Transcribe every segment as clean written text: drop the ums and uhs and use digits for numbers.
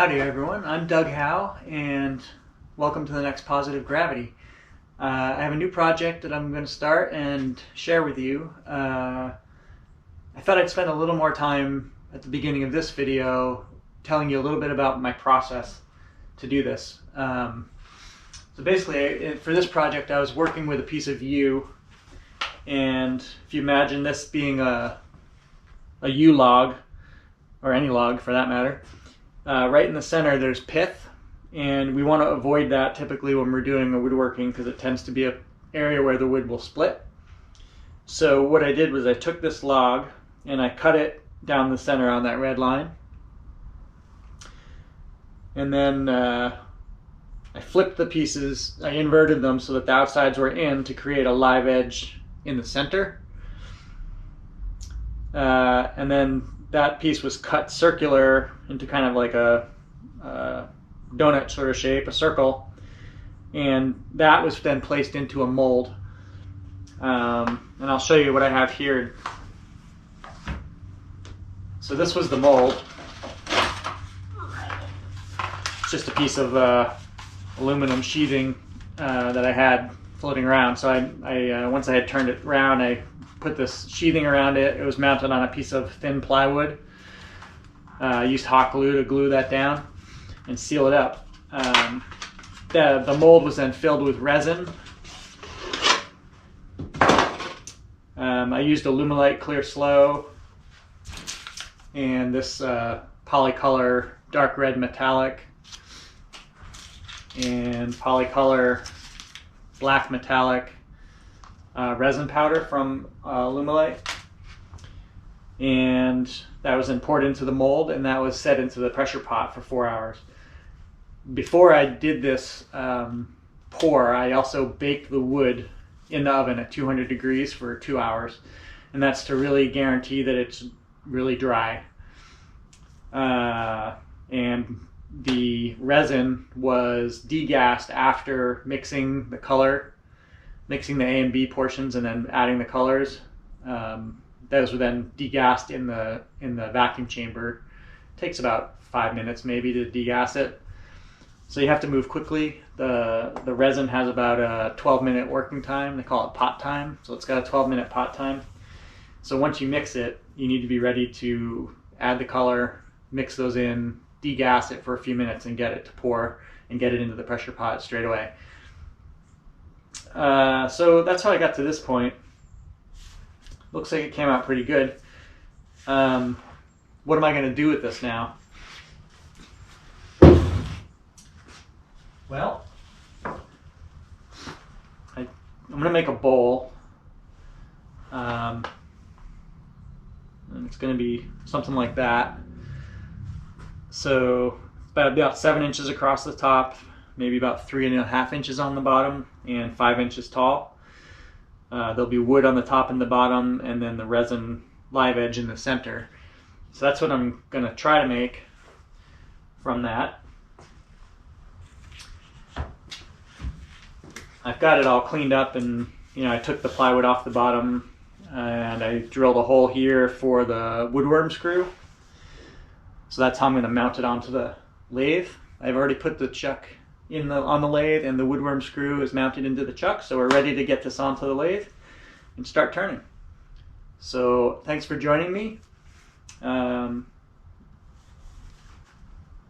Howdy everyone, I'm Doug Howe and welcome to the next Positive Gravity. I have a new project that I'm going to start and share with you. I thought I'd spend a little more time at the beginning of this video telling you a little bit about my process to do this. So basically for this project I was working with a piece of yew, and if you imagine this being a yew log, or any log for that matter, right in the center there's pith, and we want to avoid that typically when we're doing a woodworking because it tends to be an area where the wood will split. So what I did was I took this log and I cut it down the center on that red line, and then I flipped the pieces, I inverted them so that the outsides were in to create a live edge in the center, and then that piece was cut circular into kind of like a donut sort of shape, a circle, and that was then placed into a mold. And I'll show you what I have here. So this was the mold. It's just a piece of aluminum sheathing that I had floating around. So I once I had turned it around, I put this sheathing around it. It was mounted on a piece of thin plywood. I used hot glue to glue that down and seal it up. The mold was then filled with resin. I used Alumilite Clear Slow and this Polycolor Dark Red Metallic and Polycolor Black Metallic resin powder from Alumilite, and that was then poured into the mold, and that was set into the pressure pot for 4 hours. Before I did this pour, I also baked the wood in the oven at 200 degrees for 2 hours, and that's to really guarantee that it's really dry. And the resin was degassed after mixing the color, mixing the A and B portions and then adding the colors. Those were then degassed in the vacuum chamber. It takes about 5 minutes maybe to degas it. So you have to move quickly. The resin has about a 12-minute working time. They call it pot time. So it's got a 12-minute pot time. So once you mix it, you need to be ready to add the color, mix those in, degas it for a few minutes and get it to pour and get it into the pressure pot straight away. So that's how I got to this point. Looks like it came out pretty good. What am I going to do with this now? Well, I'm going to make a bowl. And it's going to be something like that. So about 7 inches across the top, maybe about 3.5 inches on the bottom, and 5 inches tall. There'll be wood on the top and the bottom, and then the resin live edge in the center. So that's what I'm going to try to make from that. I've got it all cleaned up, and I took the plywood off the bottom, and I drilled a hole here for the woodworm screw. So that's how I'm going to mount it onto the lathe. I've already put the chuck on the lathe, and the woodworm screw is mounted into the chuck, so we're ready to get this onto the lathe and start turning. So thanks for joining me. I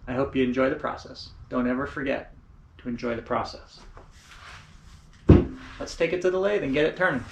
hope you enjoy the process. Don't ever forget to enjoy the process. Let's take it to the lathe and get it turning.